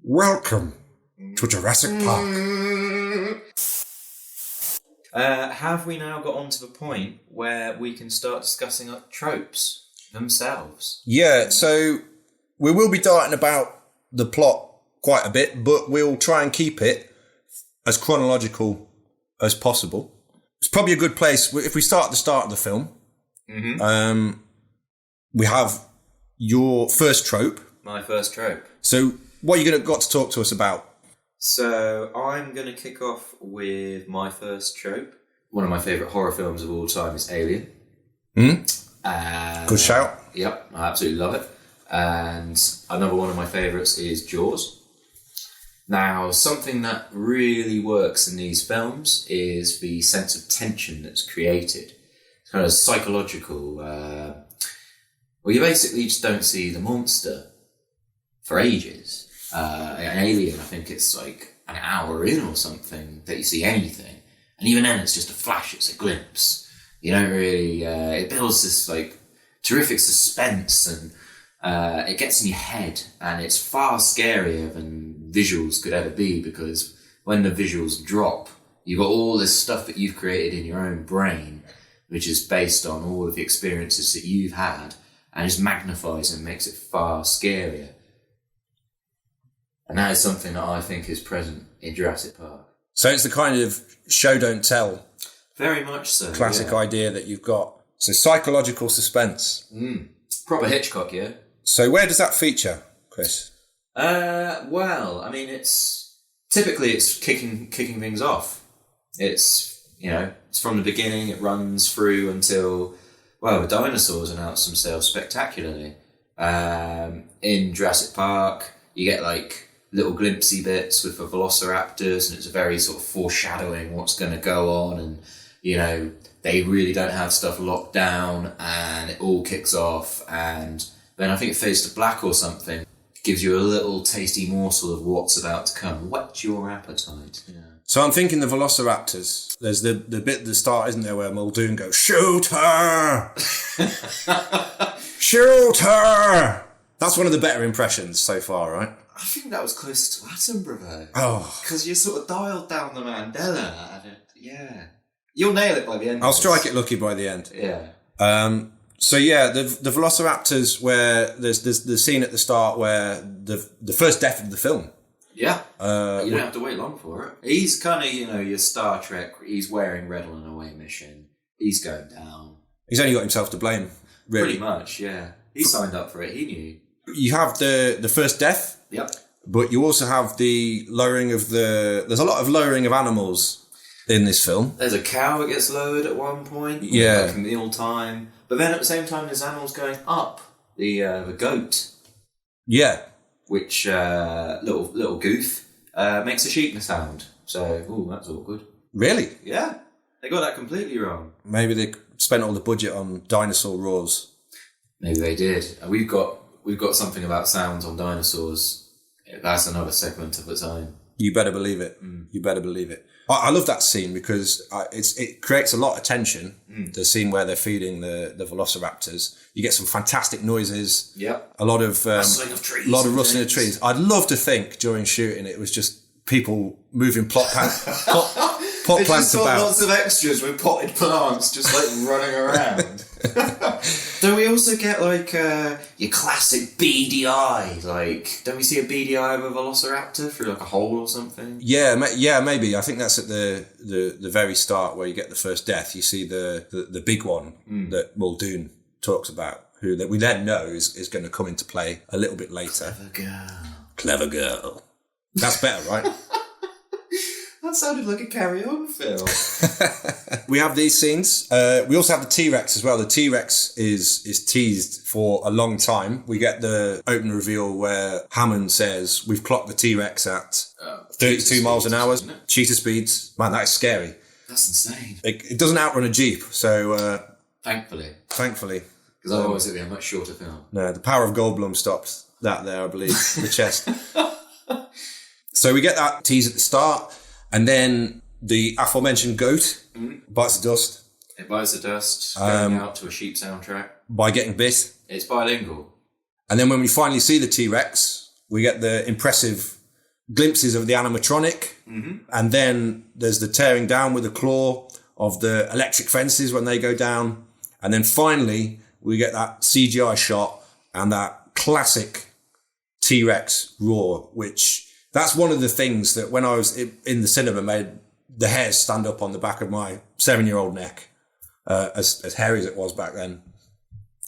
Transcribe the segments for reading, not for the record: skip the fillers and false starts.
Welcome to Jurassic Park. Have we now got on to the point where we can start discussing tropes themselves? Yeah, so we will be darting about the plot quite a bit, but we'll try and keep it as chronological as possible. It's probably a good place, if we start at the start of the film, we have your first trope. My first trope. So what are you got to talk to us about? So I'm going to kick off with my first trope. One of my favourite horror films of all time is Alien. Good shout. Yep, I absolutely love it. And another one of my favourites is Jaws. Now, something that really works in these films is the sense of tension that's created. It's kind of psychological. Well, you basically just don't see the monster for ages. An Alien, I think it's like an hour in or something that you see anything. And even then, it's just a flash, it's a glimpse. You don't really... it builds this like terrific suspense and it gets in your head, and it's far scarier than visuals could ever be, because when the visuals drop, you've got all this stuff that you've created in your own brain, which is based on all of the experiences that you've had, and just magnifies and makes it far scarier. And that is something that I think is present in Jurassic Park. So it's the kind of show don't tell. Very much so. Classic idea that you've got. So psychological suspense. Proper Hitchcock, yeah. So where does that feature, Chris? Well, I mean, it's kicking things off. It's, it's from the beginning, it runs through until, the dinosaurs announce themselves spectacularly. In Jurassic Park, you get like little glimpsy bits with the velociraptors, and it's very sort of foreshadowing what's going to go on, and, they really don't have stuff locked down, and it all kicks off, and then I think it fades to black or something. Gives you a little tasty morsel of what's about to come. Whet your appetite. Yeah. So I'm thinking the velociraptors. There's the bit at the start, isn't there, where Muldoon goes, "Shoot her! Shoot her!" That's one of the better impressions so far, right? I think that was closer to Attenborough. Oh. Because you sort of dialed down the Mandela. And yeah. You'll nail it by the end. I'll strike it lucky by the end. Yeah. So yeah, the velociraptors, where there's the scene at the start where the first death of the film. Yeah. You don't have to wait long for it. He's kind of, your Star Trek. He's wearing red on an away mission. He's going down. He's only got himself to blame, really. Pretty much, yeah. He signed up for it. He knew. You have the first death. Yep. But you also have the lowering of there's a lot of lowering of animals in this film. There's a cow that gets lowered at one point. Yeah. Like meal time. But then at the same time, there's animals going up. The goat. Yeah. Which, little goof, makes a sheep sound. So, that's awkward. Really? Yeah. They got that completely wrong. Maybe they spent all the budget on dinosaur roars. Maybe they did. We've got something about sounds on dinosaurs. That's another segment of its own. You better believe it. You better believe it. I love that scene because it creates a lot of tension. The scene where they're feeding the velociraptors. You get some fantastic noises. Yep. A lot of rustling of trees. A lot of rustling of trees. I'd love to think during shooting it was just people moving pot plants about. Lots of extras with potted plants just like running around. Don't we also get like your classic beady eye? Like, don't we see a beady eye of a velociraptor through like a hole or something? Yeah, maybe. I think that's at the very start where you get the first death. You see the big one that Muldoon talks about, who that we then know is going to come into play a little bit later. Clever girl. That's better, right? That sounded like a carry-on film. We have these scenes. We also have the T-Rex as well. The T-Rex is teased for a long time. We get the open reveal where Hammond says, "We've clocked the T-Rex at 32 miles an hour. Cheetah speeds." Man, that is scary. That's insane. It doesn't outrun a Jeep, so... Thankfully. Because otherwise it'd be a much shorter film. No, the power of Goldblum stopped that there, I believe, the chest. So we get that tease at the start. And then the aforementioned goat bites the dust. It bites the dust, going out to a sheep soundtrack. By getting bit. It's bilingual. And then when we finally see the T-Rex, We get the impressive glimpses of the animatronic. And then there's the tearing down with the claw of the electric fences when they go down. And then finally, we get that CGI shot and that classic T-Rex roar, which that's one of the things that when I was in the cinema made the hairs stand up on the back of my 7-year-old neck, as hairy as it was back then,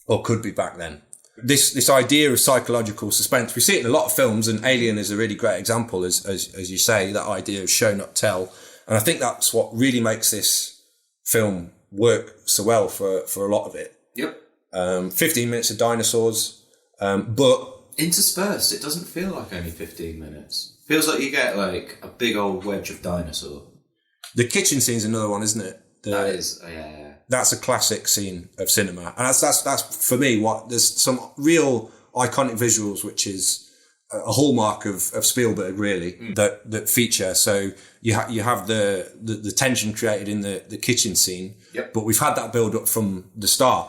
or could be back then. This idea of psychological suspense, we see it in a lot of films, and Alien is a really great example, as you say, that idea of show, not tell. And I think that's what really makes this film work so well for a lot of it. Yep. 15 minutes of dinosaurs, but interspersed. It doesn't feel like only 15 minutes. Feels like you get like a big old wedge of dinosaur. The kitchen scene's another one, isn't it? That is, yeah. That's a classic scene of cinema, and that's for me what there's some real iconic visuals, which is a hallmark of Spielberg, really, that feature. So you have the tension created in the kitchen scene, but we've had that build up from the start,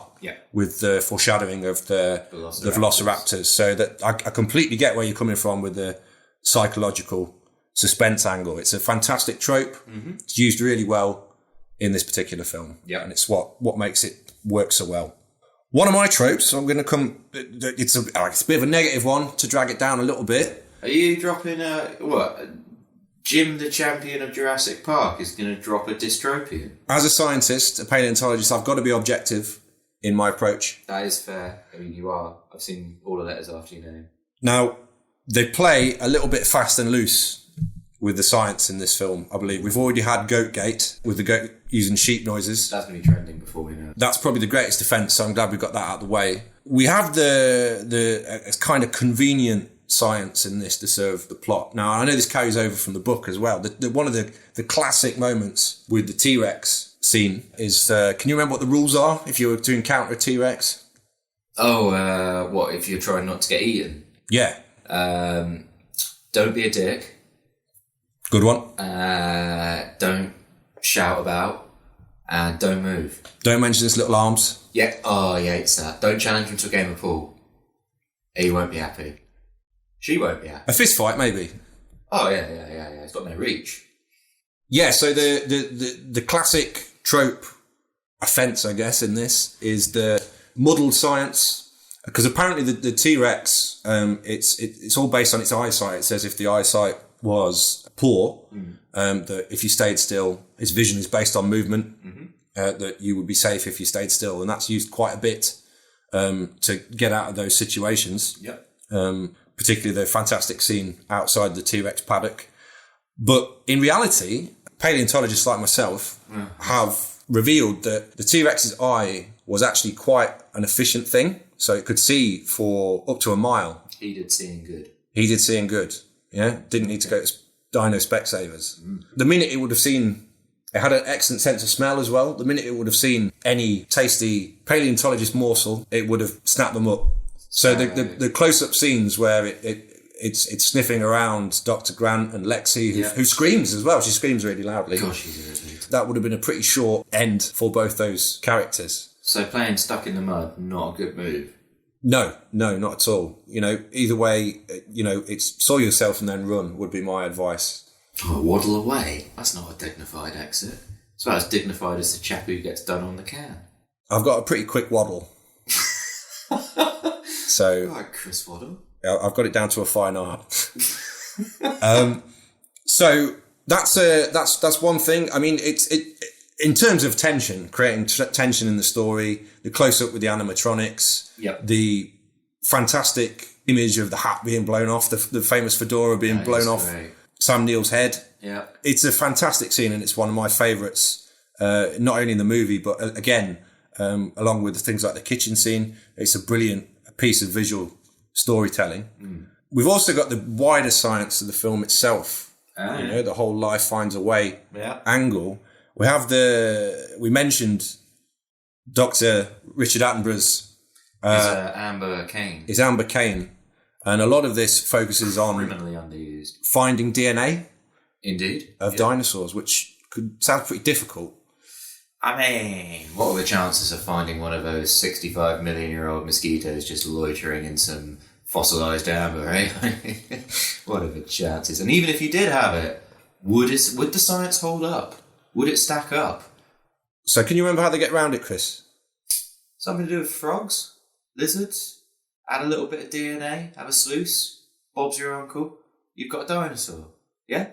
with the foreshadowing of the Velociraptors. So that I completely get where you're coming from with the psychological suspense angle. It's a fantastic trope. It's used really well in this particular film. And it's what makes it work so well. One of my tropes, I'm going to come, it's a bit of a negative one to drag it down a little bit. Are you dropping Jim, the champion of Jurassic Park, is going to drop a dystopian? As a scientist, a paleontologist, I've got to be objective in my approach. That is fair. I mean, you are. I've seen all the letters after your name. Now, they play a little bit fast and loose with the science in this film, I believe. We've already had Goatgate, with the goat using sheep noises. That's going to be trending before we know it. That's probably the greatest defence, so I'm glad we got that out of the way. We have the kind of convenient science in this to serve the plot. Now, I know this carries over from the book as well. One of the classic moments with the T-Rex scene is, can you remember what the rules are if you were to encounter a T-Rex? Oh, what, if you're trying not to get eaten? Yeah. Don't be a dick. Good one. Don't shout about, and don't move. Don't mention his little arms. Yeah. Oh, he hates that. Don't challenge him to a game of pool. He won't be happy. She won't be happy. A fist fight, maybe. Oh yeah. He's got no reach. Yeah. So the classic trope offence, I guess, in this is the muddled science, because apparently the T-Rex, it's all based on its eyesight. It says if the eyesight was poor, that if you stayed still, his vision is based on movement, that you would be safe if you stayed still. And that's used quite a bit to get out of those situations. Particularly the fantastic scene outside the T-Rex paddock. But in reality, paleontologists like myself have revealed that the T-Rex's eye was actually quite an efficient thing. So it could see for up to a mile. He did seeing good. Yeah, didn't need to go to Dino Specsavers. The minute it would have seen, it had an excellent sense of smell as well. The minute it would have seen any tasty paleontologist morsel, it would have snapped them up. So the close-up scenes where it's sniffing around Dr. Grant and Lexi, who screams as well. She screams really loudly. Gosh, she's irritating. That would have been a pretty short end for both those characters. So playing stuck in the mud, not a good move. No, not at all. Either way, it's saw yourself and then run would be my advice. Oh, waddle away. That's not a dignified exit. It's about as dignified as the chap who gets done on the can. I've got a pretty quick waddle. So, like Chris Waddle. I've got it down to a fine art. So that's one thing. I mean, it in terms of tension, creating tension in the story, the close up with the animatronics, the fantastic image of the hat being blown off, the famous fedora being blown off Sam Neill's head. Yeah, it's a fantastic scene, and it's one of my favourites. Not only in the movie, but again, along with the things like the kitchen scene, it's a brilliant piece of visual storytelling. We've also got the wider science of the film itself. The whole life finds a way angle. We mentioned Dr. Richard Attenborough's Amber Cain. Is Amber Cain. And a lot of this focuses on criminally underused finding DNA. Indeed. Of dinosaurs, which could sound pretty difficult. I mean, what are the chances of finding one of those 65 million year old mosquitoes just loitering in some fossilized amber, eh? What are the chances? And even if you did have it, would the science hold up? Would it stack up? So can you remember how they get around it, Chris? Something to do with frogs, lizards, add a little bit of DNA, have a sluice, Bob's your uncle, you've got a dinosaur. Yeah?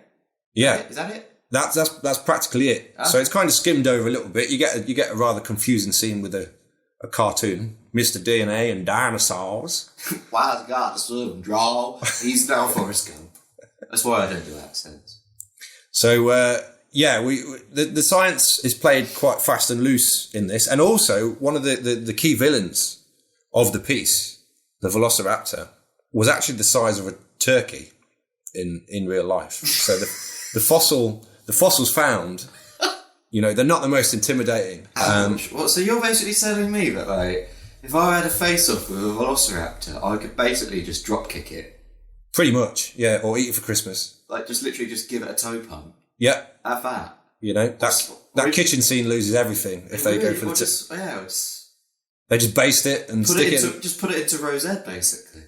Yeah. Is that it? That's practically it. Okay. So it's kind of skimmed over a little bit. You get a rather confusing scene with a cartoon, Mr. DNA and dinosaurs. Why has got to draw? He's now Forrest Gump. That's why I don't do accents. So the science is played quite fast and loose in this, and also one of the key villains of the piece, the Velociraptor, was actually the size of a turkey in real life. So the fossils found, they're not the most intimidating. So you're basically telling me that, like, if I had a face-off with a Velociraptor, I could basically just drop kick it? Pretty much, yeah, or eat it for Christmas. Like, just literally just give it a toe pump? Yeah. Have that? That kitchen scene loses everything if they go for the... They just baste it and stick it... Just put it into Rosette, basically.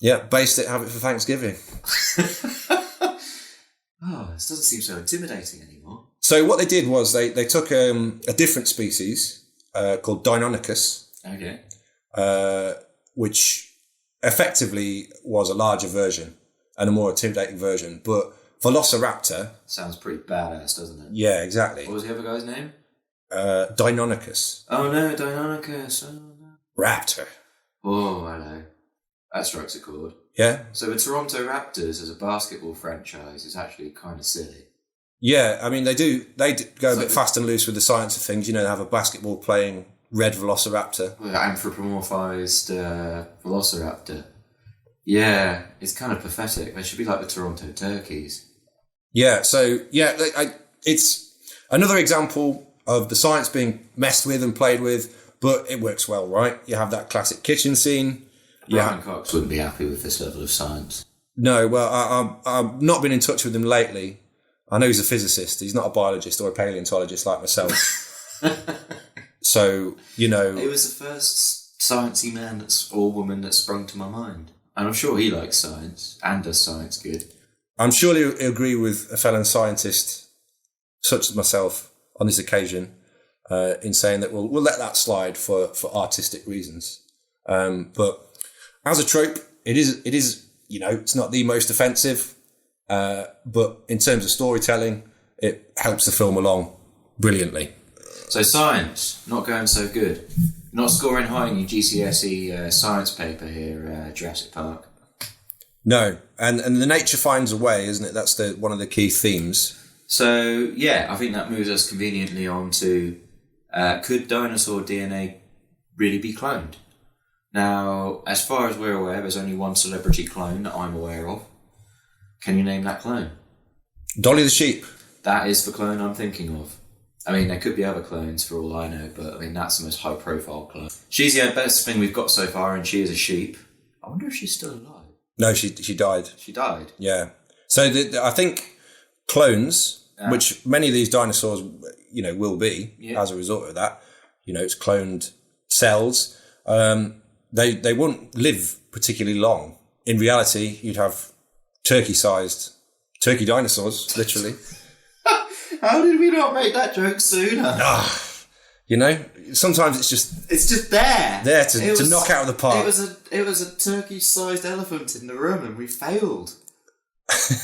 Yeah, baste it, have it for Thanksgiving. Oh, this doesn't seem so intimidating anymore. So what they did was they took a different species called Deinonychus, which effectively was a larger version and a more intimidating version. But Velociraptor... Sounds pretty badass, doesn't it? Yeah, exactly. What was the other guy's name? Deinonychus. Oh no, Deinonychus. Oh, no. Raptor. Oh, I know. That strikes a chord. Yeah. So the Toronto Raptors as a basketball franchise is actually kind of silly. Yeah, I mean, they do go a bit fast and loose with the science of things. They have a basketball playing red Velociraptor. Well, anthropomorphized Velociraptor. Yeah, it's kind of pathetic. They should be like the Toronto Turkeys. Yeah, so, it's another example of the science being messed with and played with, but it works well, right? You have that classic kitchen scene. Brian Cox wouldn't be happy with this level of science. No, well, I've not been in touch with him lately. I know he's a physicist. He's not a biologist or a paleontologist like myself. So, It was the first sciencey man or woman that sprung to my mind. And I'm sure he likes science and does science good. I'm sure he'll agree with a fellow scientist, such as myself, on this occasion, in saying that we'll let that slide for artistic reasons. But as a trope, it is it's not the most offensive, but in terms of storytelling, it helps the film along brilliantly. So science, not going so good. Not scoring high in your GCSE science paper here, Jurassic Park. No, and the nature finds a way, isn't it? That's one of the key themes. So, yeah, I think that moves us conveniently on to, could dinosaur DNA really be cloned? Now, as far as we're aware, there's only one celebrity clone that I'm aware of. Can you name that clone? Dolly the sheep. That is the clone I'm thinking of. I mean, there could be other clones for all I know, but I mean, that's the most high-profile clone. She's the best thing we've got so far, and she is a sheep. I wonder if she's still alive. No, she died. She died? Yeah. So I think clones, which many of these dinosaurs, will be as a result of that, it's cloned cells, they wouldn't live particularly long. In reality, you'd have turkey-sized turkey dinosaurs, literally. How did we not make that joke sooner? Sometimes it's just there. There to knock out of the park. It was a turkey-sized elephant in the room, and we failed.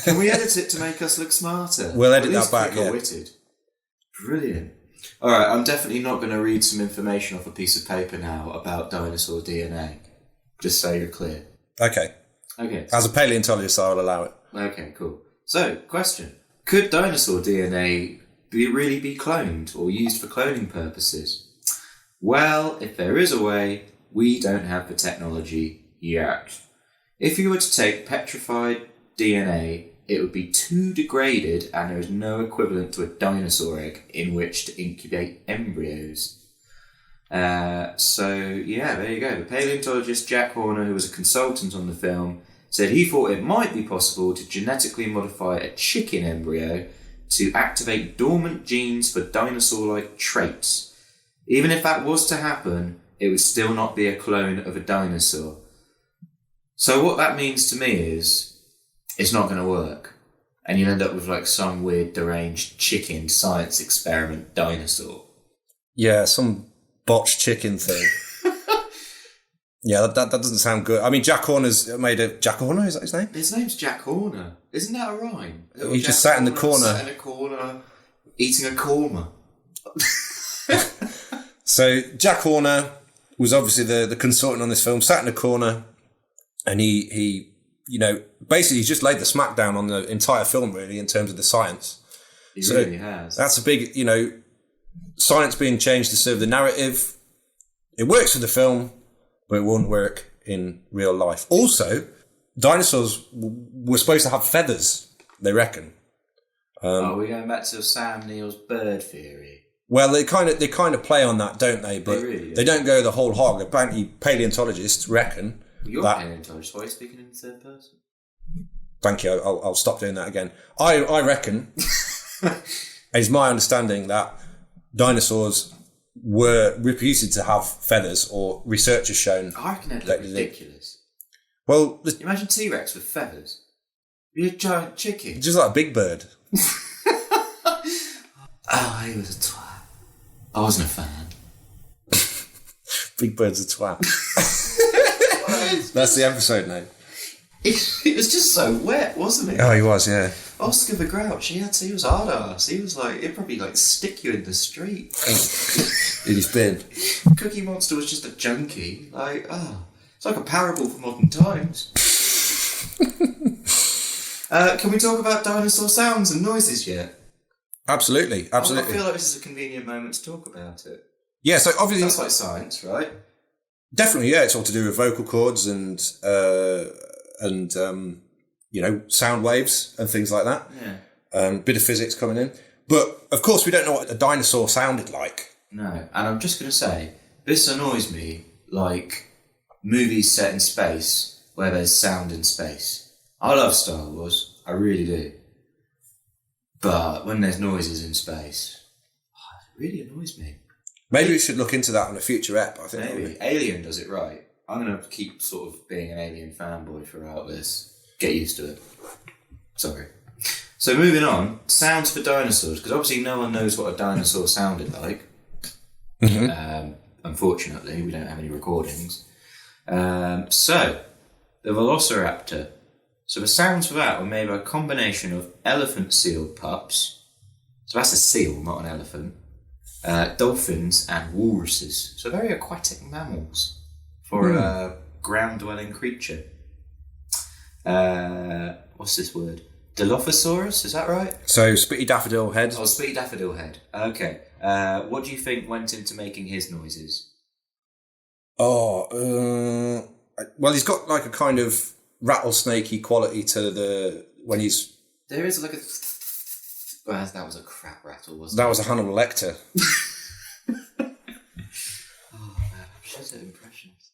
Can we edit it to make us look smarter? We'll edit that back. Yeah. Witted. Brilliant. All right, I'm definitely not going to read some information off a piece of paper now about dinosaur DNA. Just so you're clear. Okay. As a paleontologist, I will allow it. Okay, cool. So, question. Could dinosaur DNA really be cloned or used for cloning purposes? Well, if there is a way, we don't have the technology yet. If you were to take petrified DNA, it would be too degraded and there is no equivalent to a dinosaur egg in which to incubate embryos. So, there you go. The paleontologist Jack Horner, who was a consultant on the film, said he thought it might be possible to genetically modify a chicken embryo to activate dormant genes for dinosaur-like traits. Even if that was to happen, it would still not be a clone of a dinosaur. So what that means to me is it's not going to work. And you'll end up with like some weird deranged chicken science experiment dinosaur. Yeah, some botched chicken thing. Yeah, that doesn't sound good. I mean, Jack Horner's made a... Jack Horner, is that his name? His name's Jack Horner. Isn't that a rhyme? He just sat in the corner. Sat in a corner, eating a korma. So Jack Horner was obviously the consultant on this film, sat in a corner, and he basically he's just laid the smackdown on the entire film, really, in terms of the science. He really has. That's a big, science being changed to serve the narrative. It works for the film, but it won't work in real life. Also, dinosaurs were supposed to have feathers, they reckon. Are we going back to Sam Neill's bird theory? Well, they kind of play on that, don't they? But they don't go the whole hog. Apparently, paleontologists reckon. You're a paleontologist. Why are you speaking in the third person? Thank you. I'll stop doing that again. I reckon, it's my understanding that dinosaurs were reputed to have feathers, or research has shown. I reckon they'd look ridiculous. Well, imagine T-Rex with feathers. You're a giant chicken. Just like a big bird. Oh, he was a twat. I wasn't a fan. Big Bird's a twat. That's the episode name. It was just so wet, wasn't it? Oh, he was, yeah. Oscar the Grouch, he was hard ass. He was like, he'd probably like stick you in the street. In his bin. Cookie Monster was just a junkie. Like, it's like a parable for modern times. Can we talk about dinosaur sounds and noises yet? Absolutely. I feel like this is a convenient moment to talk about it. Yeah, so obviously... That's like science, right? Definitely, yeah. It's all to do with vocal cords and sound waves and things like that. Yeah. Bit of physics coming in. But, of course, we don't know what a dinosaur sounded like. No. And I'm just going to say, this annoys me like movies set in space where there's sound in space. I love Star Wars. I really do. But when there's noises in space, it really annoys me. Maybe we should look into that on a future ep, I think. Maybe. Alien does it right. I'm going to keep sort of being an Alien fanboy throughout this. Get used to it. Sorry. So moving on, sounds for dinosaurs, because obviously no one knows what a dinosaur sounded like. Mm-hmm. Unfortunately, we don't have any recordings. So, the Velociraptor. So the sounds for that were made by a combination of elephant seal pups. So that's a seal, not an elephant. Dolphins and walruses. So very aquatic mammals for a ground-dwelling creature. What's this word? Dilophosaurus, is that right? So Spitty Daffodil Head. Oh, Spitty Daffodil Head. Okay. What do you think went into making his noises? Well, he's got like a kind of rattlesnakey quality to when he's... There is like a... Well, that was a crap rattle, wasn't it? That was a Hannibal Lecter. Oh, man, I'm shit at impressions.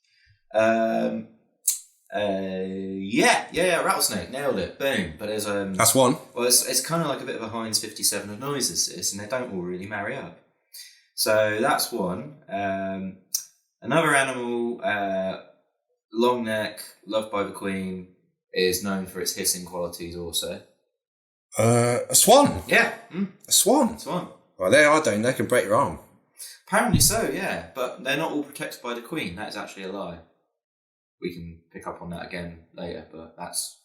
Rattlesnake, nailed it, boom. But there's that's one. Well, it's kind of like a bit of a Heinz 57 of noises, this, and they don't all really marry up. So that's one. Another animal, long neck, loved by the Queen, is known for its hissing qualities also. A swan. Yeah. A swan. A swan. Well, they can break your arm. Apparently so, yeah. But they're not all protected by the Queen. That is actually a lie. We can pick up on that again later, but that's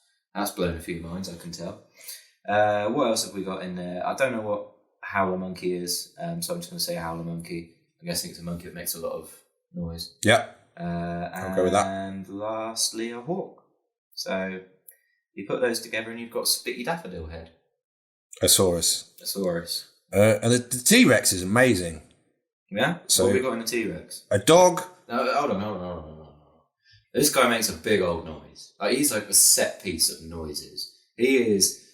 blown a few minds, I can tell. What else have we got in there? I don't know what howler monkey is, so I'm just going to say howler monkey. I'm guessing it's a monkey that makes a lot of noise. Yeah. I'll go with that. And lastly, a hawk. So you put those together and you've got Spitty Daffodil Head. Asaurus. And the T-Rex is amazing. Yeah? So what have we got in the T-Rex? A dog. No, hold on. This guy makes a big old noise. Like, he's like a set piece of noises. He is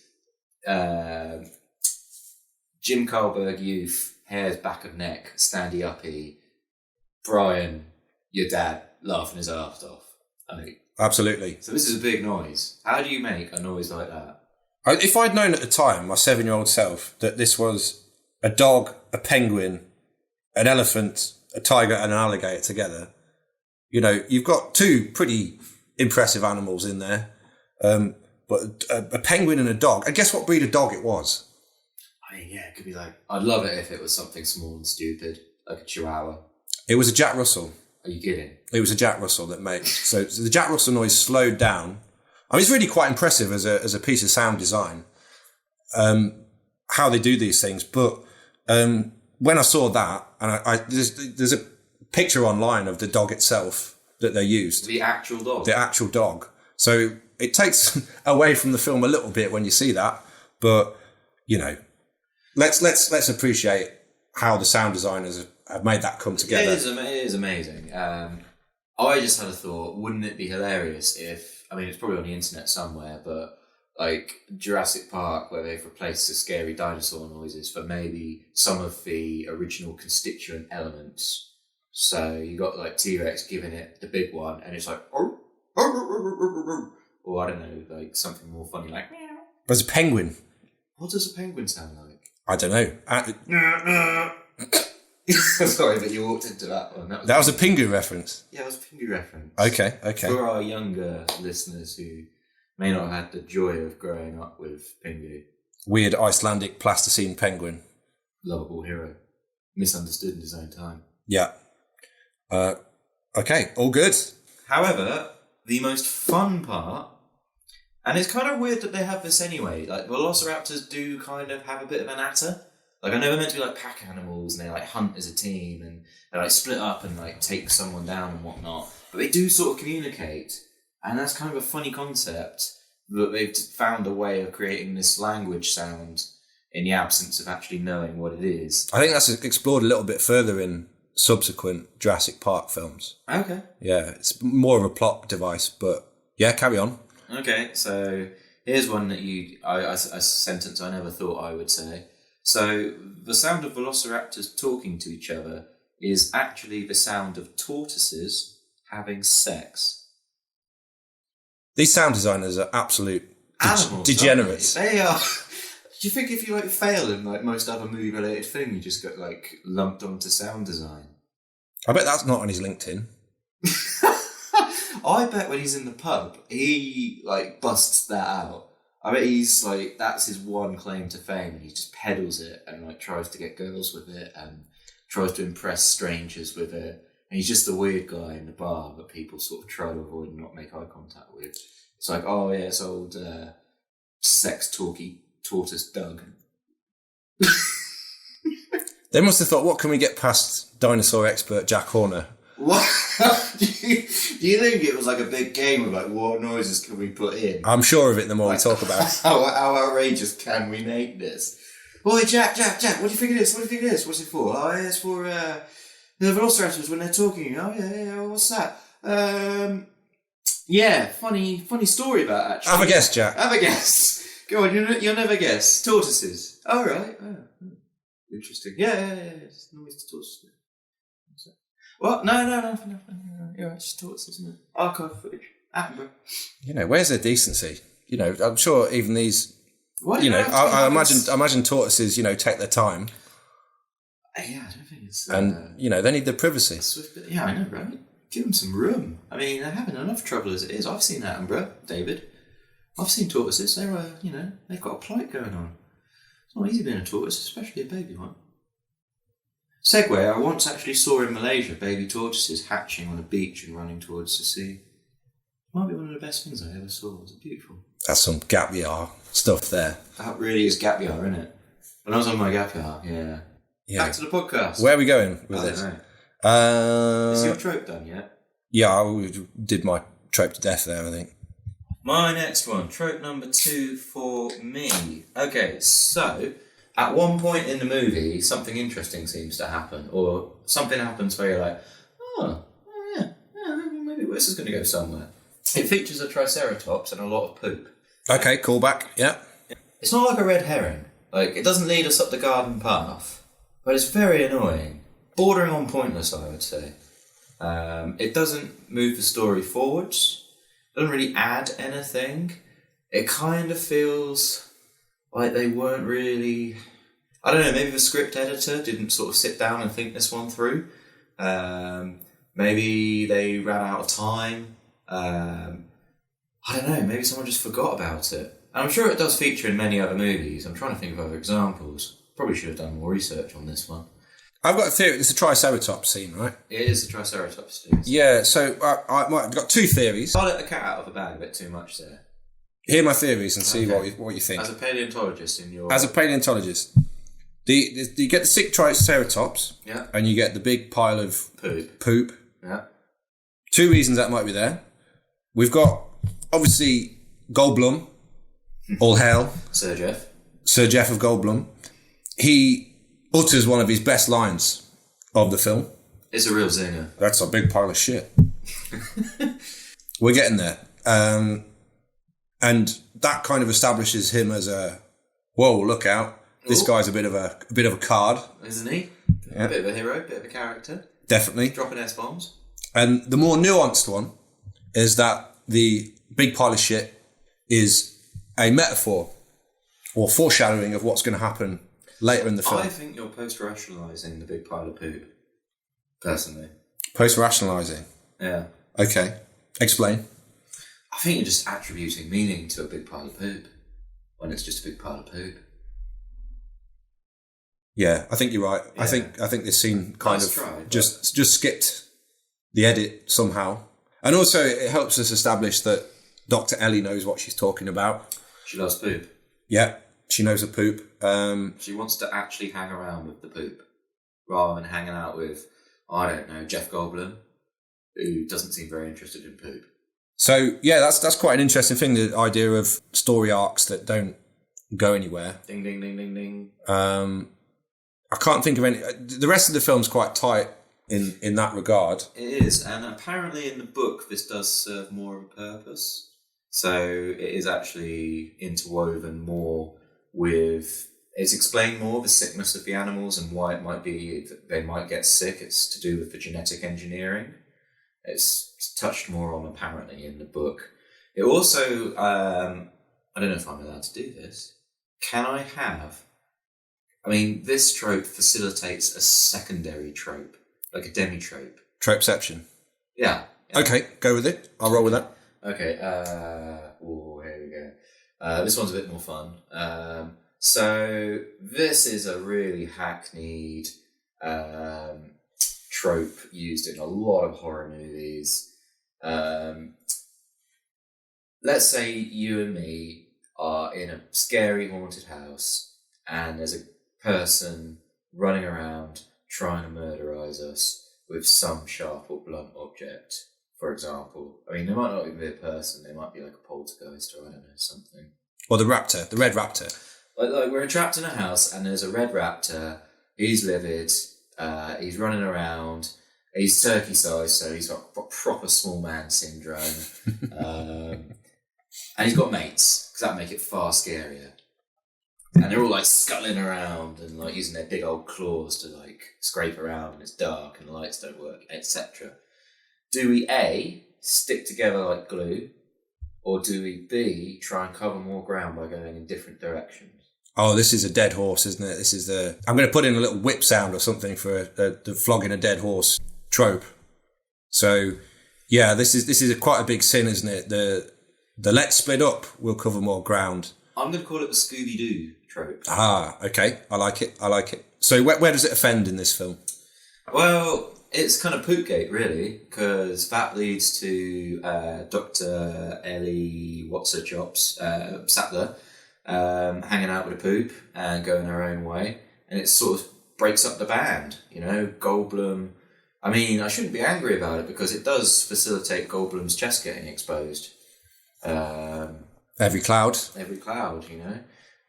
Jim Carlberg youth, hairs back of neck, standy uppy, Brian, your dad, laughing his arse off. Absolutely. So this is a big noise. How do you make a noise like that? If I'd known at the time, my 7-year-old self, that this was a dog, a penguin, an elephant, a tiger and an alligator together, you've got two pretty impressive animals in there. But a penguin and a dog. And guess what breed of dog it was? I mean, yeah, it could be like... I'd love it if it was something small and stupid, like a Chihuahua. It was a Jack Russell. Are you kidding? It was a Jack Russell that made... So the Jack Russell noise slowed down. I mean, it's really quite impressive as a piece of sound design, how they do these things. But when I saw that, and there's a picture online of the dog itself that they used. The actual dog? The actual dog. So it takes away from the film a little bit when you see that. But, you know, let's appreciate how the sound designers have made that come together. It is amazing. I just had a thought, wouldn't it be hilarious if... I mean, it's probably on the internet somewhere, but like Jurassic Park, where they've replaced the scary dinosaur noises for maybe some of the original constituent elements. So you got like T-Rex giving it the big one, and it's like, or I don't know, like something more funny like. There's a penguin. What does a penguin sound like? I don't know. Sorry, but you walked into that one. That was a Pingu reference. Yeah, it was a Pingu reference. Okay. For our younger listeners who may not have had the joy of growing up with Pingu. Weird Icelandic plasticine penguin. Lovable hero. Misunderstood in his own time. Yeah. Okay, all good. However, the most fun part, and it's kind of weird that they have this anyway, like velociraptors do kind of have a bit of an atter. Like, I know they're meant to be like pack animals and they like hunt as a team and they like split up and like take someone down and whatnot. But they do sort of communicate. And that's kind of a funny concept that they've found a way of creating this language sound in the absence of actually knowing what it is. I think that's explored a little bit further in subsequent Jurassic Park films. Okay. Yeah, it's more of a plot device, but yeah, carry on. Okay, so here's one that a sentence I never thought I would say. So, the sound of velociraptors talking to each other is actually the sound of tortoises having sex. These sound designers are absolute animals, degenerates. They are. Do you think if you like fail in like most other movie-related thing, you just got like lumped onto sound design? I bet that's not on his LinkedIn. I bet when he's in the pub, he like busts that out. I bet he's like, that's his one claim to fame, and he just peddles it and like tries to get girls with it and tries to impress strangers with it. And he's just the weird guy in the bar that people sort of try to avoid and not make eye contact with. It's like, oh yeah, it's old sex talky tortoise Doug. They must have thought, what can we get past dinosaur expert Jack Horner? What? do you think it was like a big game of like, what noises can we put in? I'm sure of it the more we talk about it. How outrageous can we make this? Boy, Jack, what do you think it is? What's it for? Oh, yeah, it's for the velociraptors when they're talking. Oh, yeah, what's that? Yeah, funny story about actually. Have a guess, Jack. Have a guess. Go on, you'll never guess. Tortoises. Oh, right. Oh, interesting. Yeah. It's noise to tortoises. What? No. You're right, it's just tortoises, isn't it? Archive footage. Attenborough. You know, where's their decency? You know, I'm sure even these... What? You know, I imagine tortoises, you know, take their time. Yeah, I don't think it's... And, you know, they need their privacy. Yeah, I know, right? Give them some room. I mean, they're having enough trouble as it is. I've seen Attenborough, David. I've seen tortoises. They're, you know, they've got a plight going on. It's not easy being a tortoise, especially a baby one. Segway, I once actually saw in Malaysia baby tortoises hatching on a beach and running towards the sea. Might be one of the best things I ever saw. It's beautiful. That's some gap year stuff there. That really is gap year, isn't it? When I was on my gap year, yeah. Back to the podcast. Where are we going with this? I don't know. Is your trope done yet? Yeah, I did my trope to death there, I think. My next one, trope number 2 for me. Okay, so... at one point in the movie, something interesting seems to happen, or something happens where you're like, oh yeah, maybe this is going to go somewhere. It features a Triceratops and a lot of poop. Okay, call back, yeah. It's not like a red herring. Like, it doesn't lead us up the garden path, but it's very annoying. Bordering on pointless, I would say. It doesn't move the story forwards. It doesn't really add anything. It kind of feels... like they weren't really... I don't know, maybe the script editor didn't sort of sit down and think this one through. Maybe they ran out of time. I don't know, maybe someone just forgot about it. And I'm sure it does feature in many other movies. I'm trying to think of other examples. Probably should have done more research on this one. I've got a theory. It's a Triceratops scene, right? It is a Triceratops scene. Yeah, so I've got two theories. I'll let the cat out of the bag a bit too much there. Hear my theories and see what you think. As a paleontologist in your... As a paleontologist, you get the sick Triceratops, and you get the big pile of poop. Yeah. Two reasons that might be there. We've got, obviously, Goldblum, all hail. Sir Jeff of Goldblum. He utters one of his best lines of the film. It's a real zinger. That's a big pile of shit. We're getting there. And that kind of establishes him as a, whoa, look out. This guy's a bit of a card. Isn't he? Yeah. A bit of a hero, a bit of a character. Definitely. Dropping S-bombs. And the more nuanced one is that the big pile of shit is a metaphor or foreshadowing of what's going to happen later in the film. I think you're post-rationalising the big pile of poop, personally. Post-rationalising? Yeah. Okay. Explain. I think you're just attributing meaning to a big pile of poop when it's just a big pile of poop. Yeah, I think you're right. Yeah. I think this scene kind of just skipped the edit somehow. And also it helps us establish that Dr. Ellie knows what she's talking about. She loves poop. Yeah, she knows the poop. She wants to actually hang around with the poop rather than hanging out with, I don't know, Jeff Goldblum, who doesn't seem very interested in poop. So, yeah, that's quite an interesting thing, the idea of story arcs that don't go anywhere. Ding, ding, ding, ding, ding. I can't think of any... The rest of the film's quite tight in that regard. It is, and apparently in the book this does serve more of a purpose. So it is actually interwoven more with... It's explained more the sickness of the animals and why it might be that they might get sick. It's to do with the genetic engineering. It's touched more on apparently in the book. It also... I don't know if I'm allowed to do this. Can I have... I mean, this trope facilitates a secondary trope, like a demi-trope. Tropeception. Yeah. Okay, go with it. I'll roll with that. Okay, here we go. This one's a bit more fun. So this is a really hackneyed trope used in a lot of horror movies. Let's say you and me are in a scary haunted house and there's a person running around trying to murderize us with some sharp or blunt object, for example. I mean, they might not even be a person, they might be like a poltergeist or I don't know, something. Or the raptor, the red raptor. Like we're trapped in a house and there's a red raptor, he's livid, he's running around, he's turkey-sized, so he's got proper small man syndrome. And he's got mates, because that'd make it far scarier. And they're all like scuttling around and like using their big old claws to like scrape around and it's dark and the lights don't work, etc. Do we A, stick together like glue, or do we B, try and cover more ground by going in different directions? Oh, this is a dead horse, isn't it? This is I'm going to put in a little whip sound or something for the flogging a dead horse trope. So, yeah, this is quite a big sin, isn't it? The let's split up, we'll cover more ground. I'm going to call it the Scooby-Doo trope. Ah, okay. I like it. So where does it offend in this film? Well, it's kind of Poopgate, really, because that leads to Dr. Ellie What's-Her-Chops, Sattler, hanging out with a poop and going her own way. And it sort of breaks up the band, you know, Goldblum. I mean, I shouldn't be angry about it because it does facilitate Goldblum's chest getting exposed. Every cloud, you know.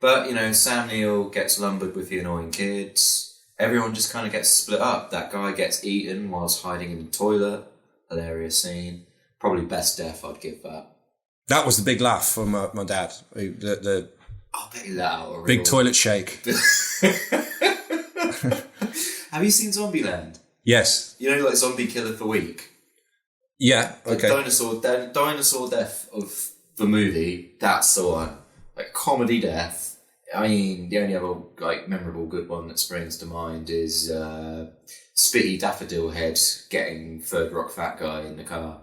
But, you know, Sam Neill gets lumbered with the annoying kids. Everyone just kind of gets split up. That guy gets eaten whilst hiding in the toilet. Hilarious scene. Probably best death, I'd give that. That was the big laugh from my dad. I'll bet you that out. Big toilet shake. Have you seen Zombieland? Yes. You know, like Zombie Killer the Week? Yeah, okay. The dinosaur death of the movie, that's the one. Like, comedy death. I mean, the only other, like, memorable good one that springs to mind is Spitty Daffodil Head getting Third Rock Fat Guy in the car.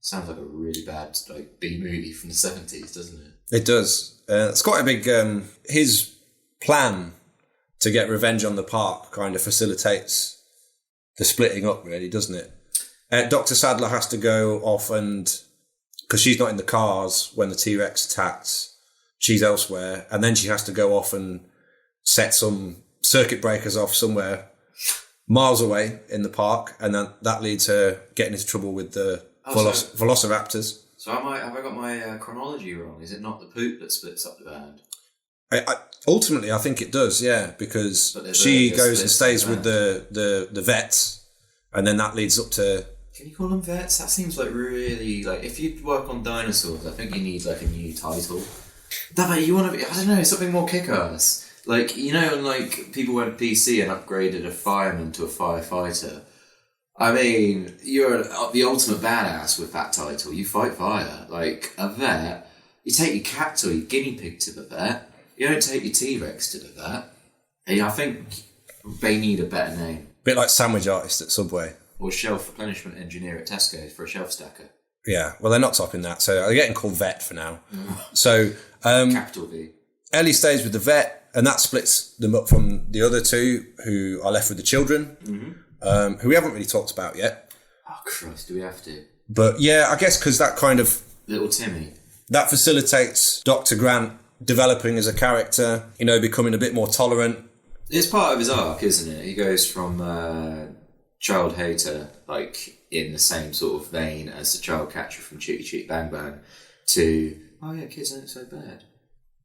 Sounds like a really bad like B movie from the 70s, doesn't it? It does. It's quite a big... his plan to get revenge on the park kind of facilitates the splitting up, really, doesn't it? Dr. Sadler has to go off and... Because she's not in the cars when the T-Rex attacks. She's elsewhere. And then she has to go off and set some circuit breakers off somewhere miles away in the park. And then that leads her getting into trouble with the velociraptors. So have I got my chronology wrong? Is it not the poop that splits up the band? Ultimately, I think it does, yeah, because she goes and stays with the vets, and then that leads up to... Can you call them vets? That seems like really... like if you work on dinosaurs, I think you need like a new title. You want to be... I don't know, something more kick-ass. Like, you know, when like people went PC and upgraded a fireman to a firefighter... I mean, you're the ultimate badass with that title. You fight fire. Like, a vet, you take your cat or your guinea pig to the vet. You don't take your T-Rex to the vet. And I think they need a better name. Bit like sandwich artist at Subway. Or shelf replenishment engineer at Tesco for a shelf stacker. Yeah, well, they're not topping that, so they're getting called vet for now. So, Capital V. Ellie stays with the vet, and that splits them up from the other two who are left with the children. Who we haven't really talked about yet. Oh, Christ, do we have to? But yeah, I guess because that kind of... Little Timmy. That facilitates Dr. Grant developing as a character, you know, becoming a bit more tolerant. It's part of his arc, isn't it? He goes from child hater, like in the same sort of vein as the child catcher from Chitty Chitty Bang Bang, to, oh yeah, kids aren't so bad.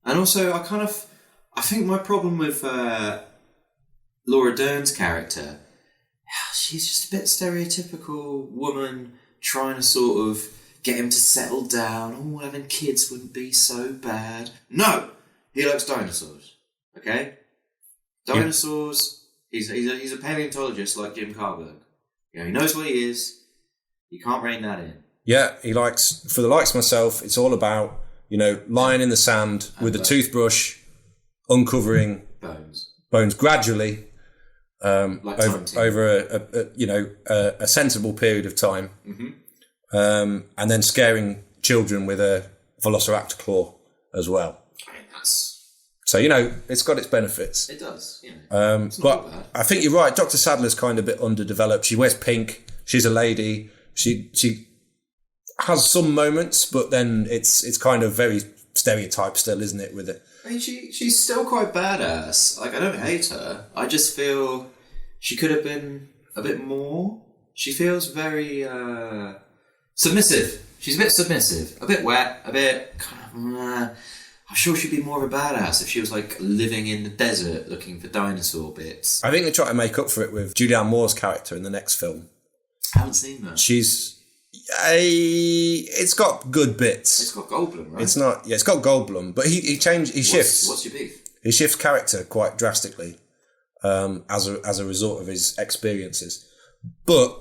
And also, I think my problem with Laura Dern's character... She's just a bit stereotypical woman trying to sort of get him to settle down. Oh, having kids wouldn't be so bad. No! He likes dinosaurs. Okay? Dinosaurs. He's a paleontologist like Jim Carberg. You know, he knows what he is. You can't rein that in. Yeah, he likes, for the likes of myself, it's all about, you know, lying in the sand with a toothbrush, uncovering bones gradually. Over a sensible period of time, and then scaring children with a velociraptor claw as well. I mean, that's... So, you know, it's got its benefits. It does, you know. But I think you're right. Dr. Sadler's kind of a bit underdeveloped. She wears pink. She's a lady. She has some moments, but then it's kind of very stereotyped still, isn't it, with it? I mean, she's still quite badass. Like, I don't hate her. I just feel she could have been a bit more. She feels very submissive. She's a bit submissive, a bit wet, a bit kind of... I'm sure she'd be more of a badass if she was like living in the desert looking for dinosaur bits. I think they try to make up for it with Julianne Moore's character in the next film. I haven't seen that. It's got good bits. It's got Goldblum, right? It's not. Yeah, it's got Goldblum, but he shifts. What's your beef? He shifts character quite drastically as a result of his experiences. But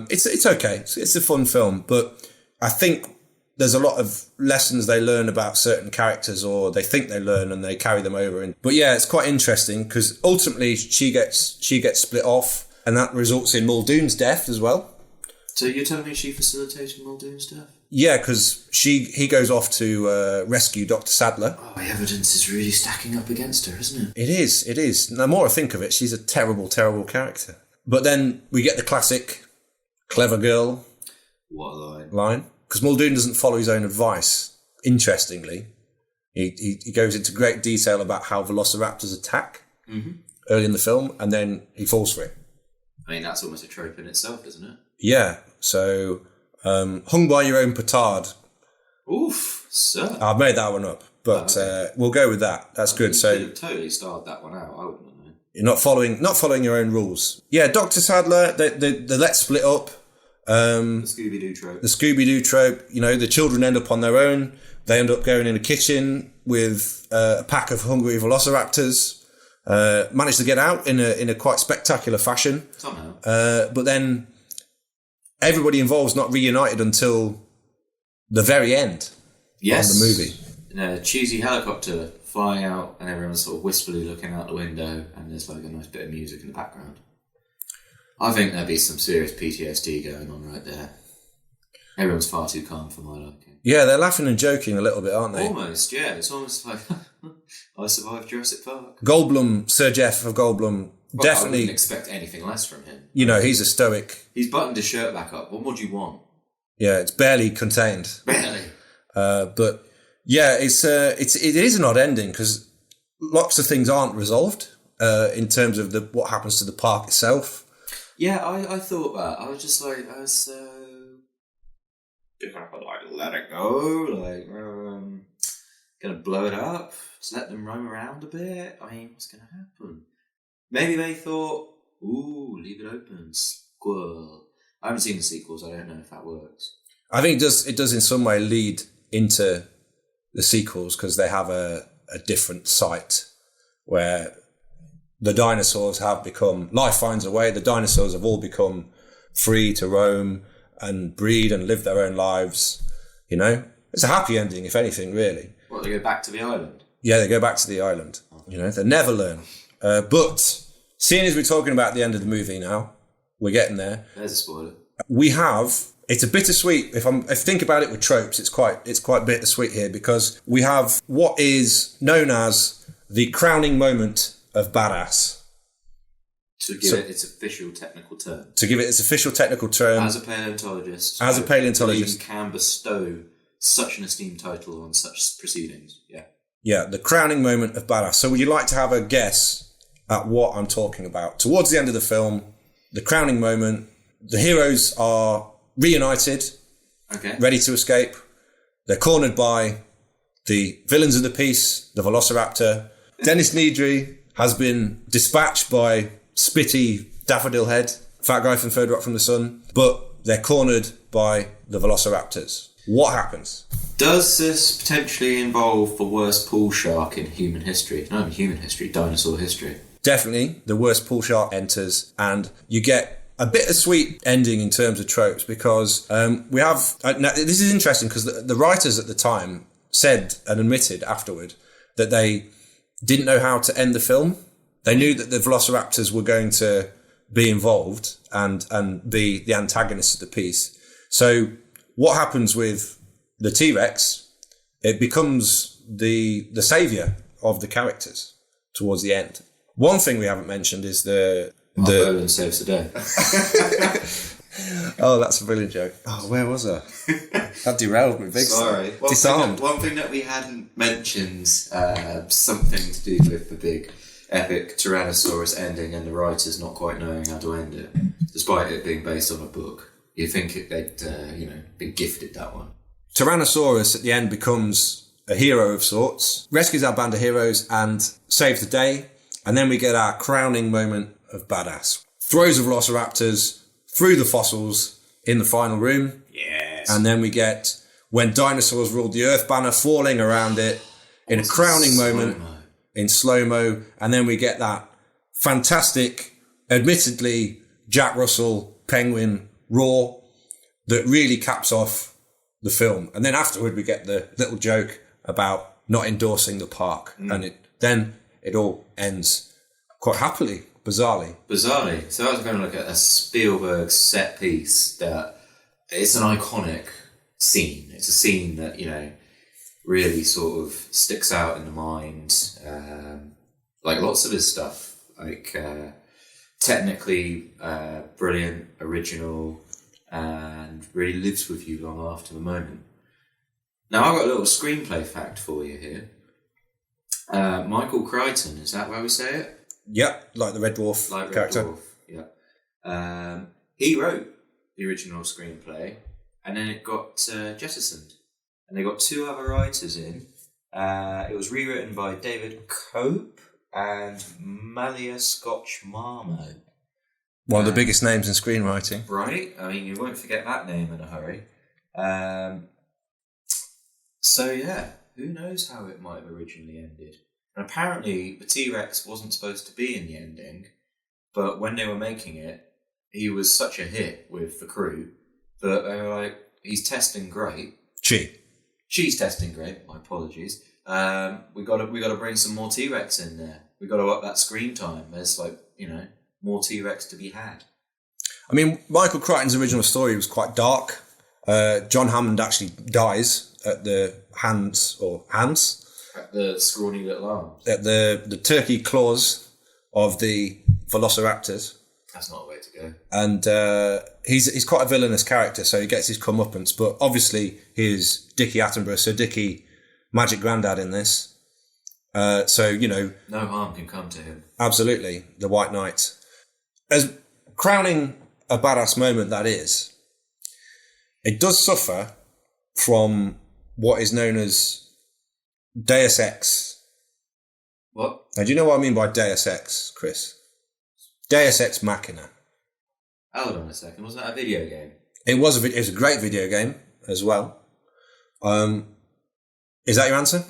it's okay. It's a fun film, but I think there's a lot of lessons they learn about certain characters, or they think they learn, and they carry them over. But yeah, it's quite interesting because ultimately she gets split off, and that results in Muldoon's death as well. So you're telling me she facilitated Muldoon's death? Yeah, because he goes off to rescue Dr. Sadler. Oh, the evidence is really stacking up against her, isn't it? It is. The more I think of it, she's a terrible, terrible character. But then we get the classic clever girl what a line. Because Muldoon doesn't follow his own advice. Interestingly, he goes into great detail about how velociraptors attack early in the film, and then he falls for it. I mean, that's almost a trope in itself, isn't it? Yeah. So, hung by your own petard. Oof, sir. I've made that one up, but we'll go with that. That's good. You so could have totally starred that one out. I wouldn't have known. You're not following your own rules. Yeah, Dr. Sadler, they let's split up. The Scooby-Doo trope. You know, the children end up on their own. They end up going in a kitchen with a pack of hungry velociraptors. Manage to get out in a quite spectacular fashion. Somehow. But then everybody involved's not reunited until the very end of the movie. In a cheesy helicopter flying out, and everyone's sort of wistfully looking out the window, and there's like a nice bit of music in the background. I think there'd be some serious PTSD going on right there. Everyone's far too calm for my liking. Yeah, they're laughing and joking a little bit, aren't they? Almost, yeah. It's almost like I survived Jurassic Park. Goldblum, Sir Jeff of Goldblum, definitely. I wouldn't expect anything less from him. You know, he's a stoic. He's buttoned his shirt back up. What more do you want? Yeah, it's barely contained. Barely. But yeah, it is an odd ending because lots of things aren't resolved in terms of what happens to the park itself. Yeah, I thought that. I was just like, let it go, gonna blow it up, just let them roam around a bit. I mean, what's gonna happen? Maybe they thought, ooh, leave it open, squirrel. I haven't seen the sequels, I don't know if that works. I think it does in some way lead into the sequels because they have a different site where the dinosaurs have become, life finds a way, the dinosaurs have all become free to roam and breed and live their own lives, you know? It's a happy ending, if anything, really. Well, they go back to the island? Yeah, they go back to the island. You know, they never learn. But seeing as we're talking about the end of the movie now, we're getting there. There's a spoiler. We have, it's a bittersweet, if I think about it with tropes, it's quite bittersweet here because we have what is known as the crowning moment of badass. To give it its official technical term. To give it its official technical term. As a paleontologist. You can bestow such an esteemed title on such proceedings. Yeah. Yeah, the crowning moment of badass. So would you like to have a guess at what I'm talking about? Towards the end of the film, the crowning moment, the heroes are reunited, ready to escape. They're cornered by the villains of the piece, the Velociraptor. Dennis Nedry has been dispatched by spitty Daffodil Head, fat guy from Third Rock from the Sun, but they're cornered by the Velociraptors. What happens? Does this potentially involve the worst pool shark in human history? Not even human history, dinosaur history. Definitely, the worst pool shark enters, and you get a bittersweet ending in terms of tropes because we have... now, this is interesting because the writers at the time said and admitted afterward that they didn't know how to end the film. They knew that the Velociraptors were going to be involved and be the antagonists of the piece. So what happens with the T-Rex? It becomes the saviour of the characters towards the end. One thing we haven't mentioned is the Roland saves the day. Oh, that's a brilliant joke. Oh, where was I? That derailed me big. Sorry. Disarmed. One thing that we hadn't mentioned, something to do with the big epic Tyrannosaurus ending and the writers not quite knowing how to end it, despite it being based on a book. You think they'd, been gifted that one. Tyrannosaurus at the end becomes a hero of sorts, rescues our band of heroes and saves the day. And then we get our crowning moment of badass. Throws the Velociraptors through the fossils in the final room. Yes. And then we get When Dinosaurs Ruled the Earth banner falling around it in a crowning moment in slow-mo. And then we get that fantastic, admittedly, Jack Russell penguin roar that really caps off the film. And then afterward, we get the little joke about not endorsing the park. And then it all ends quite happily, bizarrely. So I was going to look at a Spielberg set piece that it's an iconic scene. It's a scene that, really sort of sticks out in the mind. Like lots of his stuff, technically brilliant, original, and really lives with you long after the moment. Now, I've got a little screenplay fact for you here. Michael Crichton, is that how we say it? Yep, like the Red Dwarf character. Red Dwarf, yeah. He wrote the original screenplay, and then it got jettisoned. And they got two other writers in. It was rewritten by David Cope and Malia Scotch Marmo. One of the biggest names in screenwriting. Right? I mean, you won't forget that name in a hurry. So, yeah, who knows how it might have originally ended. And apparently, the T-Rex wasn't supposed to be in the ending, but when they were making it, he was such a hit with the crew that they were like, he's testing great. She's testing great, my apologies. We gotta bring some more T-Rex in there. We gotta up that screen time. There's more T-Rex to be had. I mean, Michael Crichton's original story was quite dark. John Hammond actually dies at the hands. At the scrawny little arms. At the turkey claws of the Velociraptors. That's not a way to go. And he's quite a villainous character, so he gets his comeuppance. But obviously, he's Dickie Attenborough, so Dickie, Magic Grandad in this. So, no harm can come to him. Absolutely, the White Knight. As crowning a badass moment that is, it does suffer from what is known as Deus Ex. What? Now, do you know what I mean by Deus Ex, Chris? Deus Ex Machina. Hold on a second, wasn't that a video game? It was a great video game as well. Is that your answer?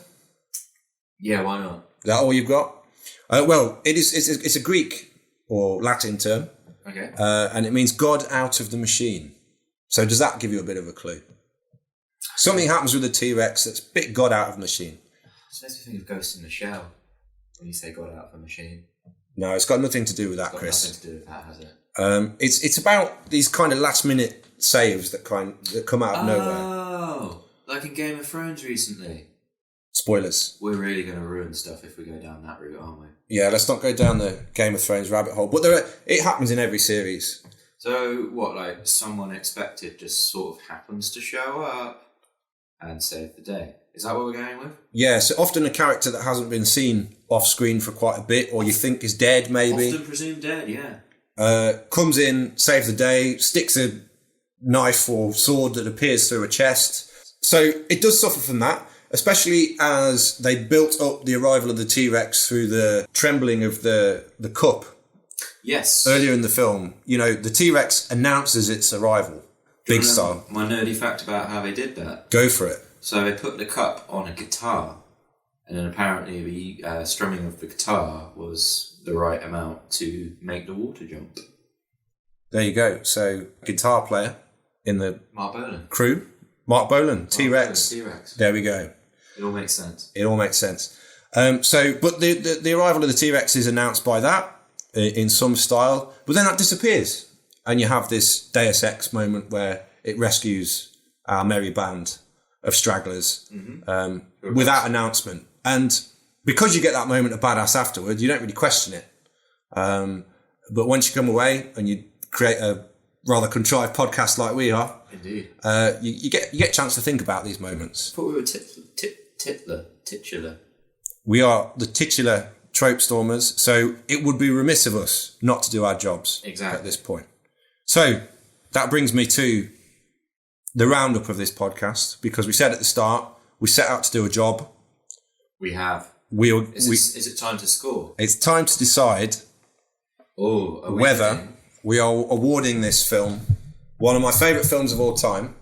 Yeah, why not? Is that all you've got? Well, it's a Greek or Latin term. Okay. And it means God out of the machine. So does that give you a bit of a clue? Something happens with the T-Rex that's a bit God out of the machine. It makes me think of Ghost in the Shell when you say God out of the machine. No, it's got nothing to do with that, Chris. Chris. Nothing to do with that, has it? It's about these kind of last minute saves that come out of nowhere. Oh, like in Game of Thrones recently. Spoilers. We're really going to ruin stuff if we go down that route, aren't we? Yeah, let's not go down the Game of Thrones rabbit hole. But it happens in every series. So what, like someone expected just sort of happens to show up and save the day? Is that what we're going with? Yeah, so often a character that hasn't been seen off screen for quite a bit, or you think is dead maybe. Often presumed dead, yeah. Comes in, saves the day, sticks a knife or sword that appears through a chest. So it does suffer from that, especially as they built up the arrival of the T-Rex through the trembling of the cup. Yes. Earlier in the film, the T-Rex announces its arrival. Big style. My nerdy fact about how they did that. Go for it. So they put the cup on a guitar, and then apparently the strumming of the guitar was the right amount to make the water jump. There you go. So, guitar player in the Mark Bolan. Crew. Mark Bolan, T-Rex. T-Rex. There we go. It all makes sense. But the arrival of the T-Rex is announced by that in some style, but then that disappears, and you have this Deus Ex moment where it rescues our merry band of stragglers without announcement. And because you get that moment of badass afterwards, you don't really question it. But once you come away and you create a rather contrived podcast like we are, indeed, you get a chance to think about these moments. I thought we were titular. We are the titular Tropestormers, so it would be remiss of us not to do our jobs at this point. So that brings me to the roundup of this podcast, because we said at the start we set out to do a job. We have. Is it time to score? It's time to decide whether we are awarding this film one of my favourite films of all time.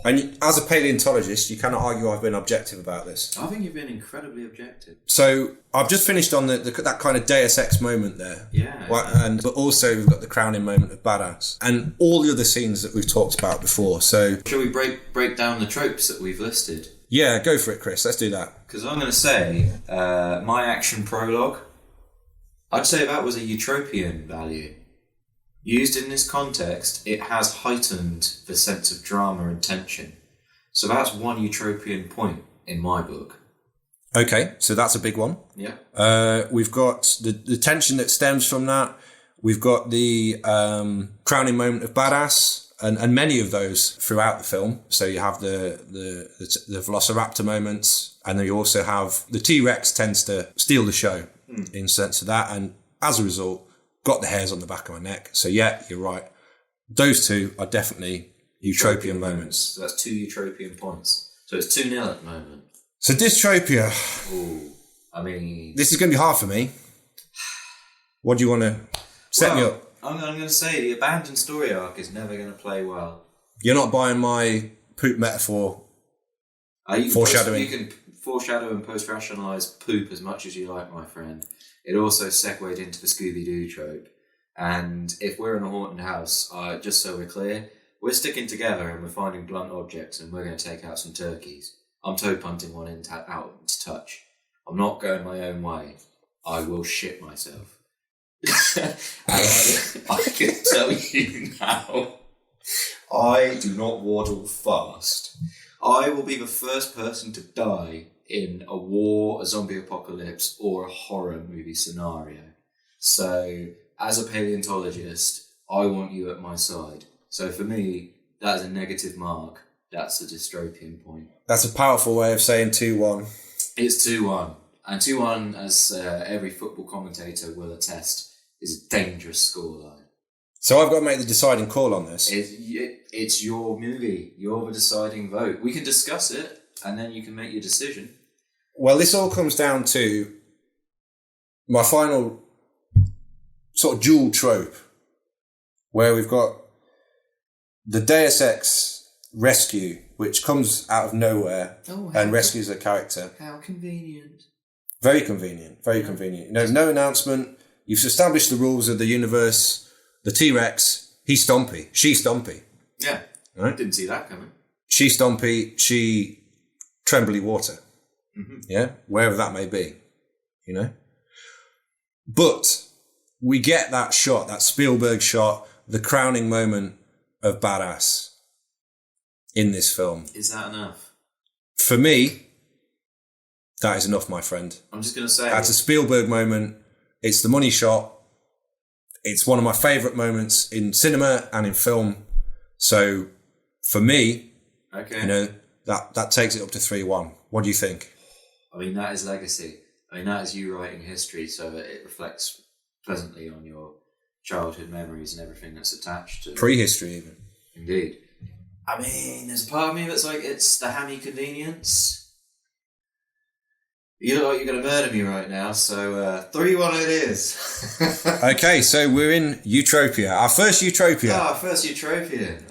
And as a paleontologist, you cannot argue I've been objective about this. I think you've been incredibly objective. So I've just finished on that kind of Deus Ex moment there. Yeah. But also we've got the crowning moment of badass and all the other scenes that we've talked about before. So shall we break down the tropes that we've listed? Yeah, go for it, Chris. Let's do that. Because I'm going to say my action prologue, I'd say that was a utopian value. Used in this context, it has heightened the sense of drama and tension. So that's one utopian point in my book. Okay, so that's a big one. Yeah. We've got the tension that stems from that. We've got the crowning moment of badass, and many of those throughout the film. So you have the Velociraptor moments, and then you also have the T-Rex tends to steal the show in sense of that, and as a result, got the hairs on the back of my neck. So yeah, you're right. Those two are definitely utopian moments. So that's 2 utopian points. So it's 2-0 at the moment. So Dystopia. Ooh, I mean... This is going to be hard for me. What do you want to set me up? I'm going to say the abandoned story arc is never going to play well. You're not buying my poop metaphor foreshadowing? You can foreshadow and post-rationalise poop as much as you like, my friend. It also segued into the Scooby-Doo trope. And if we're in a haunted house, just so we're clear, we're sticking together and we're finding blunt objects and we're going to take out some turkeys. I'm toe punting one out to touch. I'm not going my own way. I will shit myself. I can tell you now, I do not waddle fast. I will be the first person to die in a war, a zombie apocalypse, or a horror movie scenario. So, as a paleontologist, I want you at my side. So for me, that is a negative mark. That's a dystopian point. That's a powerful way of saying 2-1. It's 2-1. And 2-1, as every football commentator will attest, is a dangerous scoreline. So I've got to make the deciding call on this. It's your movie. You're the deciding vote. We can discuss it, and then you can make your decision. Well, this all comes down to my final sort of dual trope, where we've got the Deus Ex rescue, which comes out of nowhere and rescues a character. How convenient. Very convenient, very convenient. No announcement. You've established the rules of the universe. The T-Rex, he's Stompy. She's Stompy. Yeah. Right? Didn't see that coming. She Stompy, she Trembly Water. Mm-hmm. Yeah? Wherever that may be. But we get that shot, that Spielberg shot, the crowning moment of badass in this film. Is that enough? For me, that is enough, my friend. I'm just going to say... That's a Spielberg moment. It's the money shot. It's one of my favourite moments in cinema and in film. So, for me, that takes it up to 3-1. What do you think? I mean, that is legacy. I mean, that is you writing history, so that it reflects pleasantly on your childhood memories and everything that's attached to... Prehistory, even. Indeed. I mean, there's a part of me that's like, it's the hammy convenience. You look like you're going to murder me right now, so 3-1 it is. Okay, so we're in Utropia. Our first Utropia. Our first Utropia.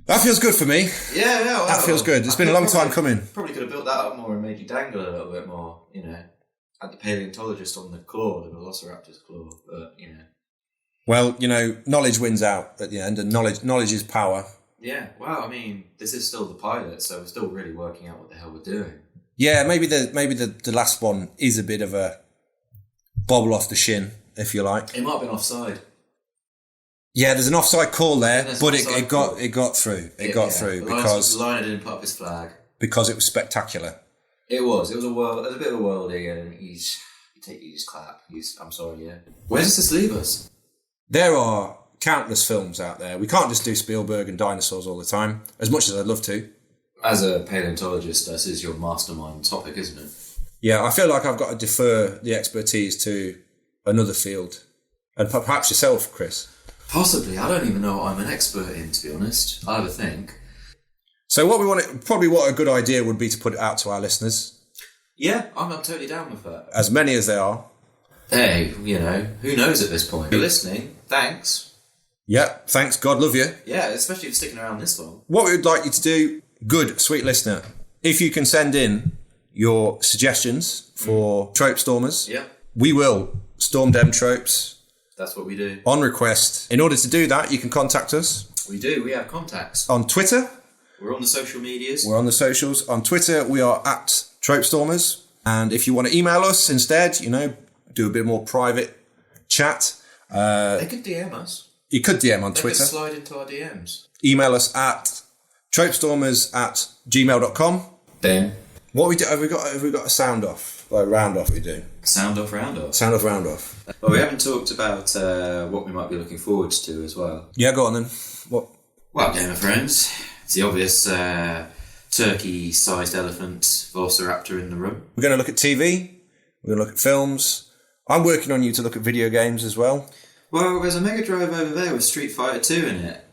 That feels good for me. Yeah, well, that feels good. It's been a long time coming. Probably could have built that up more and made you dangle a little bit more, Had the paleontologist on the claw, the velociraptor's claw, but, Well, knowledge wins out at the end, and knowledge is power. Yeah, well, I mean, this is still the pilot, so we're still really working out what the hell we're doing. Yeah, maybe the last one is a bit of a bobble off the shin, if you like. It might have been offside. Yeah, there's an offside call there, but it got through. It got through because the liner didn't put up his flag because it was spectacular. It was. It was a bit of a worldie, and you just clap. I'm sorry, yeah. Where does this leave us? There are countless films out there. We can't just do Spielberg and dinosaurs all the time, as much as I'd love to. As a paleontologist, this is your mastermind topic, isn't it? Yeah, I feel like I've got to defer the expertise to another field. And perhaps yourself, Chris. Possibly. I don't even know what I'm an expert in, to be honest. I have a think. So what a good idea would be to put it out to our listeners. Yeah, I'm totally down with that. As many as there are. Hey, who knows at this point? If you're listening, thanks. Yeah, thanks. God love you. Yeah, especially if you're sticking around this long. What we would like you to do, good, sweet listener, if you can send in your suggestions for Tropestormers, we will storm them tropes. That's what we do. On request. In order to do that, you can contact us. We do. We have contacts. On Twitter. We're on the social medias. We're on the socials. On Twitter, we are at Tropestormers. And if you want to email us instead, do a bit more private chat. They could DM us. You could DM on Twitter. They could slide into our DMs. Email us at tropestormers@gmail.com. Then what we do? Have we got a sound off? Like round off? We do. Sound off, round off. Sound off, round off. Well, we haven't talked about what we might be looking forward to as well. Yeah, go on then. What? Well, Game of Thrones. It's the obvious turkey-sized elephant velociraptor in the room. We're going to look at TV. We're going to look at films. I'm working on you to look at video games as well. Well, there's a Mega Drive over there with Street Fighter 2 in it.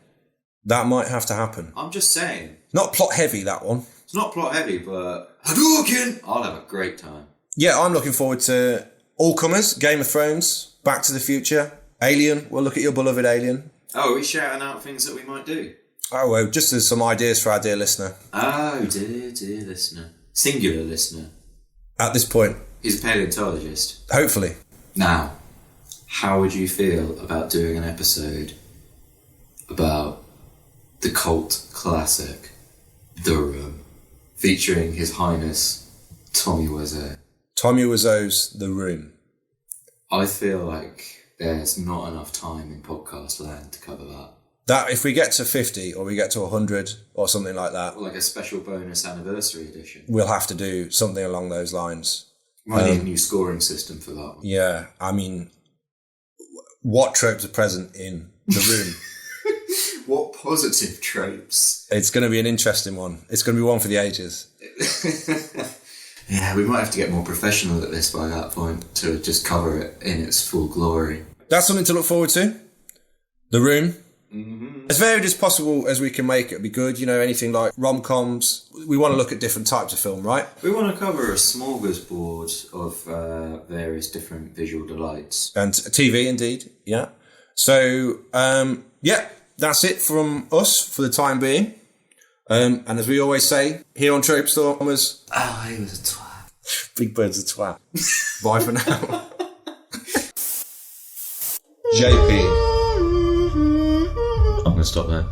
That might have to happen. I'm just saying. Not plot heavy, that one. It's not plot heavy, but Hadouken! I'll have a great time. Yeah, I'm looking forward to all comers, Game of Thrones, Back to the Future, Alien. We'll look at your beloved Alien. Oh, are we shouting out things that we might do? Oh, well, just as some ideas for our dear listener. Oh, dear listener. Singular listener. At this point. He's a paleontologist. Hopefully. Now, how would you feel about doing an episode about the cult classic, The Room, featuring His Highness Tommy Wiseau? Tommy Wiseau's The Room. I feel like there's not enough time in podcast land to cover that. That if we get to 50 or we get to 100 or something like that, Or like a special bonus anniversary edition. we'll have to do something along those lines. Might need a new scoring system for that one. Yeah, I mean, what tropes are present in the room? What positive tropes? It's going to be an interesting one. It's going to be one for the ages. Yeah, we might have to get more professional at this by that point to just cover it in its full glory. That's something to look forward to. The Room. Mm-hmm. As varied as possible as we can make it would be good. You know, anything like rom-coms. We want to look at different types of film, right? We want to cover a smorgasbord of various different visual delights. And TV, indeed. Yeah. So, yeah, that's it from us for the time being. And as we always say, here on Tropestormers... Oh, he was a twat. Big Bird's a twat. Bye for now. JP. I'm going to stop there.